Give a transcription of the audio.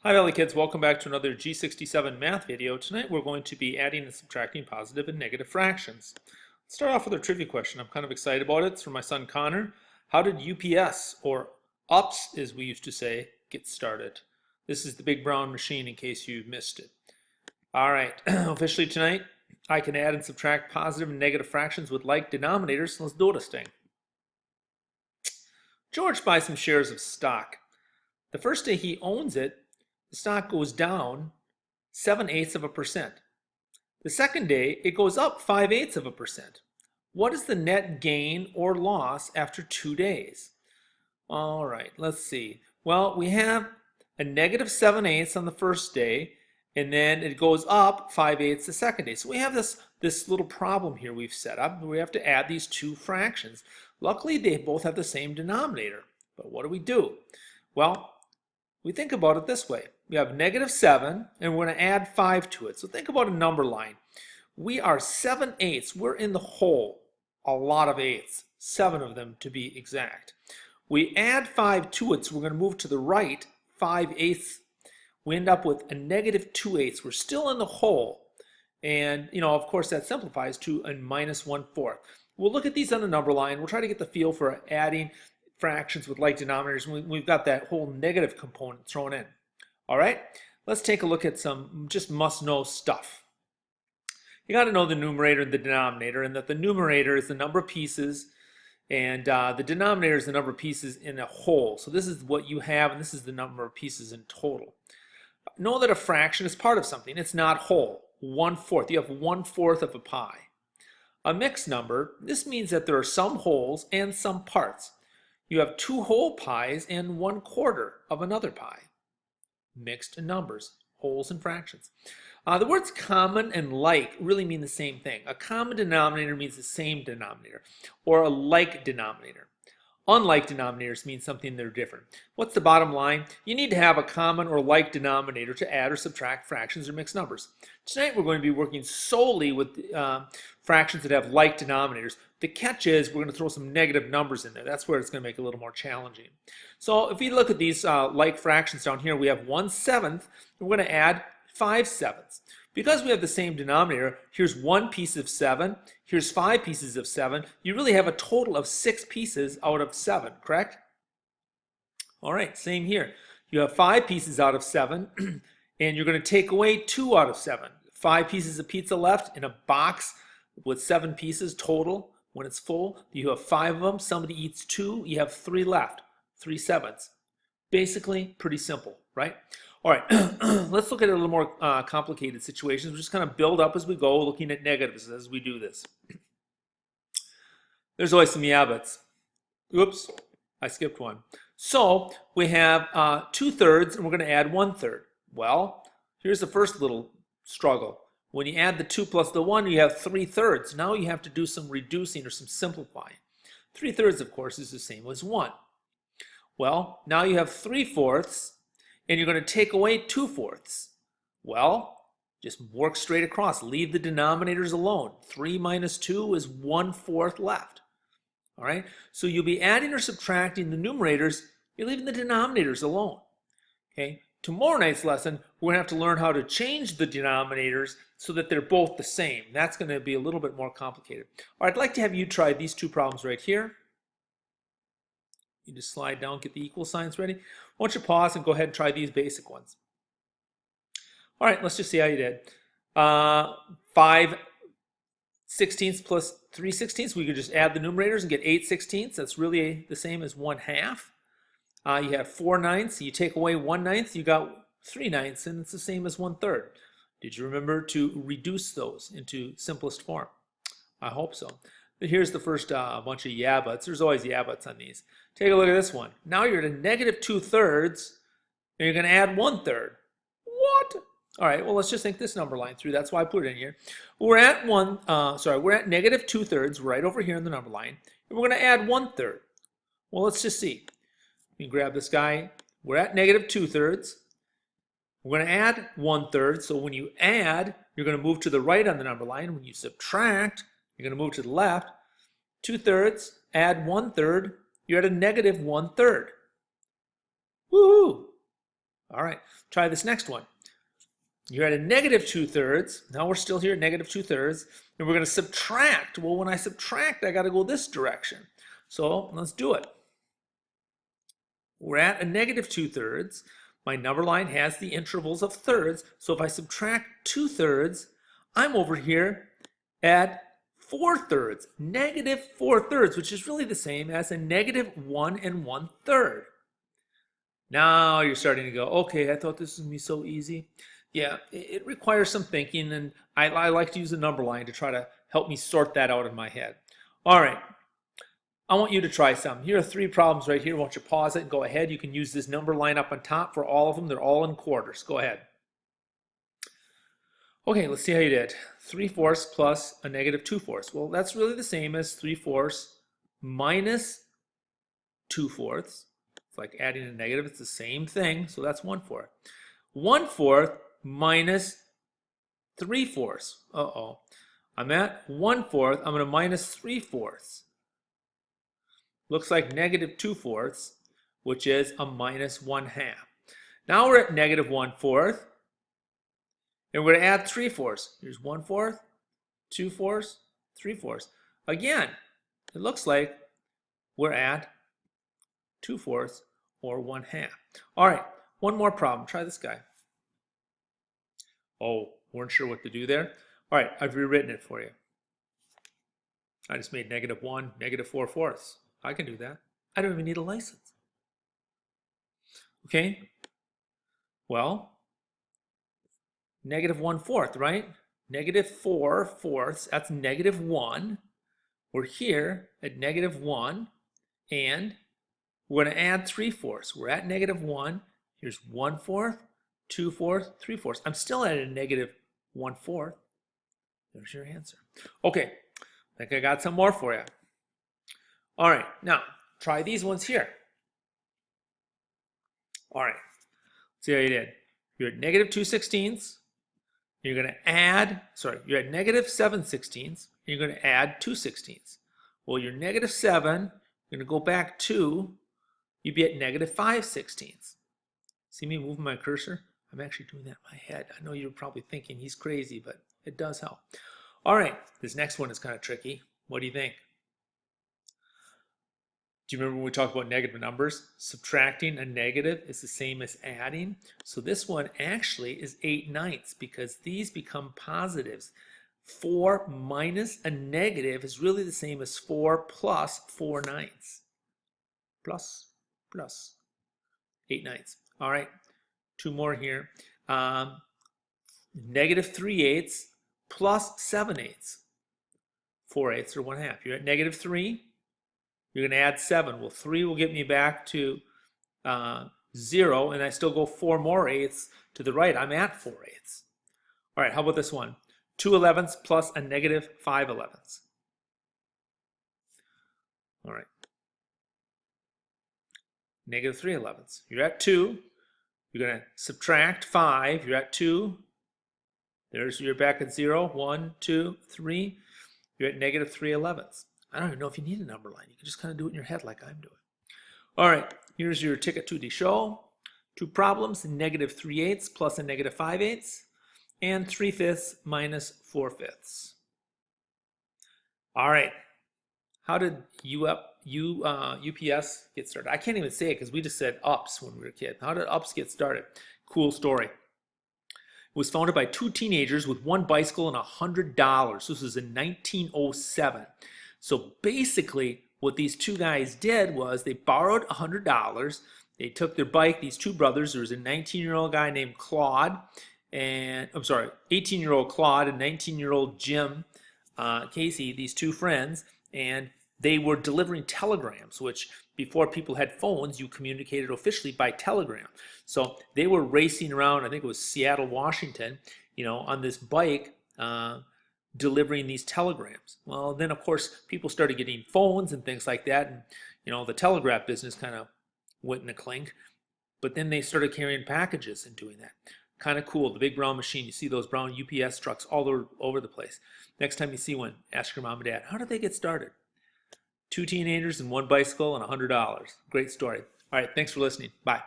Hi Valley Kids, welcome back to another G67 math video. Tonight we're going to be adding and subtracting positive and negative fractions. Let's start off with our trivia question. I'm kind of excited about it. It's from my son Connor. How did UPS, or UPS as we used to say, get started? This is the big brown machine in case you missed it. All right, officially tonight I can add and subtract positive and negative fractions with like denominators. So let's do this thing. George buys some shares of stock. The first day he owns it, the stock goes down 7/8%. The second day, it goes up 5/8%. What is the net gain or loss after 2 days? All right, let's see. Well, we have a negative 7/8 on the first day, and then it goes up 5/8 the second day. So we have this little problem here we've set up. We have to add these two fractions. Luckily, they both have the same denominator. But what do? Well, we think about it this way. We have negative 7, and we're going to add 5 to it. So think about a number line. We are 7/8. We're in the hole. A lot of eighths. 7 of them to be exact. We add 5 to it, so we're going to move to the right 5/8. We end up with a negative 2/8. We're still in the hole. And, of course, that simplifies to a minus 1/4. We'll look at these on the number line. We'll try to get the feel for adding fractions with like denominators. We've got that whole negative component thrown in. All right, let's take a look at some just must-know stuff. You got to know the numerator and the denominator, and that the numerator is the number of pieces, and the denominator is the number of pieces in a whole. So this is what you have, and this is the number of pieces in total. Know that a fraction is part of something. It's not whole. 1/4. You have 1/4 of a pie. A mixed number, this means that there are some wholes and some parts. You have 2 whole pies and 1/4 of another pie. Mixed numbers, wholes and fractions. The words common and like really mean the same thing. A common denominator means the same denominator, or a like denominator. Unlike denominators mean something that are different. What's the bottom line? You need to have a common or like denominator to add or subtract fractions or mixed numbers. Tonight we're going to be working solely with fractions that have like denominators. The catch is we're going to throw some negative numbers in there. That's where it's going to make it a little more challenging. So if you look at these like fractions down here, we have 1/7. We're going to add 5/7. Because we have the same denominator, here's 1 piece of 7, here's 5 pieces of 7. You really have a total of 6 pieces out of 7, correct? All right, same here. You have 5 pieces out of 7, and you're going to take away 2 out of 7. 5 pieces of pizza left in a box with 7 pieces total. When it's full, you have 5 of them. Somebody eats 2, you have 3 left. 3/7. Basically, pretty simple, right? All right, let's look at a little more complicated situations. We'll just kind of build up as we go, looking at negatives as we do this. There's always some yeah buts. Oops, I skipped one. So we have 2/3, and we're going to add 1/3. Well, here's the first little struggle. When you add the 2 plus the 1, you have 3/3. Now you have to do some reducing or some simplifying. 3/3, of course, is the same as 1. Well, now you have 3/4, and you're going to take away 2/4. Well, just work straight across. Leave the denominators alone. 3 minus 2 is 1/4 left. All right, so you'll be adding or subtracting the numerators. You're leaving the denominators alone. Okay, tomorrow night's lesson, we're going to have to learn how to change the denominators so that they're both the same. That's going to be a little bit more complicated. All right, I'd like to have you try these two problems right here. You just slide down, get the equal signs ready. Why don't you pause and go ahead and try these basic ones. All right, let's just see how you did. 5/16 plus 3/16. We could just add the numerators and get 8/16. That's really the same as 1/2. You have 4/9. You take away 1/9. You got 3/9, and it's the same as 1/3. Did you remember to reduce those into simplest form? I hope so. Here's the first bunch of yeah buts. There's always yeah buts on these. Take a look at this one. Now you're at a negative 2/3, and you're going to add 1/3. What? All right, well, let's just think this number line through. That's why I put it in here. We're at we're at negative 2/3 right over here in the number line, and we're going to add 1/3. Well, let's just see. You can grab this guy. We're at negative 2/3. We're going to add 1/3. So when you add, you're going to move to the right on the number line. When you subtract, you're going to move to the left. 2/3, add 1/3, you're at a negative 1/3. Woohoo! All right, try this next one. You're at a negative 2/3. Now we're still here at negative 2/3. And we're going to subtract. Well, when I subtract, I got to go this direction. So let's do it. We're at a negative 2/3. My number line has the intervals of thirds. So if I subtract 2/3, I'm over here at 4/3. Negative 4/3, which is really the same as a negative 1 1/3. Now you're starting to go, okay, I thought this was going to be so easy. Yeah, it requires some thinking, and I like to use a number line to try to help me sort that out in my head. All right, I want you to try some. Here are 3 problems right here. I want you to pause it and go ahead. You can use this number line up on top for all of them. They're all in quarters. Go ahead. Okay, let's see how you did. 3/4 plus a negative 2/4. Well, that's really the same as 3/4 minus 2/4. It's like adding a negative. It's the same thing, so that's 1/4. 1/4 minus 3/4. Uh-oh. I'm at 1/4. I'm going to minus 3/4. Looks like negative 2/4, which is a minus 1/2. Now we're at negative 1/4. And we're going to add 3/4. Here's 1/4, 2/4, 3/4. Again, it looks like we're at 2/4 or 1/2. All right, one more problem. Try this guy. Oh, weren't sure what to do there? All right, I've rewritten it for you. I just made negative 1, negative 4/4. I can do that. I don't even need a license. Okay, well, negative 1/4, right? Negative 4/4, that's negative 1. We're here at negative 1, and we're going to add 3/4. We're at negative 1. Here's 1/4, 2/4, 3/4. I'm still at a negative 1/4. There's your answer. Okay, I think I got some more for you. All right, now try these ones here. All right, see how you did. You're at negative 2/16. You're going to add, you're at negative 7/16. You're going to add 2/16. Well, you're negative 7. You're going to go back 2. You'd be at negative 5/16. See me moving my cursor? I'm actually doing that in my head. I know you're probably thinking he's crazy, but it does help. All right, this next one is kind of tricky. What do you think? Do you remember when we talked about negative numbers? Subtracting a negative is the same as adding. So this one actually is 8/9 because these become positives. 4 minus a negative is really the same as 4 plus 4/9. Plus 8/9. All right, 2 more here. Negative 3/8 plus 7/8. 4/8 or 1/2. You're at negative 3. You're going to add 7. Well, 3 will get me back to 0, and I still go 4 more eighths to the right. I'm at 4/8. All right, how about this one? 2/11 plus a negative 5/11. All right. Negative 3/11. You're at 2. You're going to subtract 5. You're at 2. You're back at 0. 1, 2, 3. You're at negative 3/11. I don't even know if you need a number line. You can just kind of do it in your head like I'm doing. All right, here's your ticket to the show. 2 problems, negative 3/8 plus a negative 5/8, and 3/5 minus 4/5. All right, how did UPS get started? I can't even say it because we just said UPS when we were a kid. How did UPS get started? Cool story. It was founded by 2 teenagers with 1 bicycle and $100. This was in 1907. So basically, what these 2 guys did was they borrowed $100. They took their bike, these 2 brothers. There was a 19-year-old guy named Claude, and 18-year-old Claude and 19-year-old Jim Casey, these 2 friends, and they were delivering telegrams, which before people had phones, you communicated officially by telegram. So they were racing around, I think it was Seattle, Washington, on this bike, delivering these telegrams. Well, then of course people started getting phones and things like that, and the telegraph business kind of went in a clink. But then they started carrying packages and doing that. Kind of cool. The big brown machine. You see those brown UPS trucks all over the place. Next time you see one, ask your mom and dad, how did they get started? 2 teenagers and 1 bicycle and $100. Great story. All right, thanks for listening. Bye.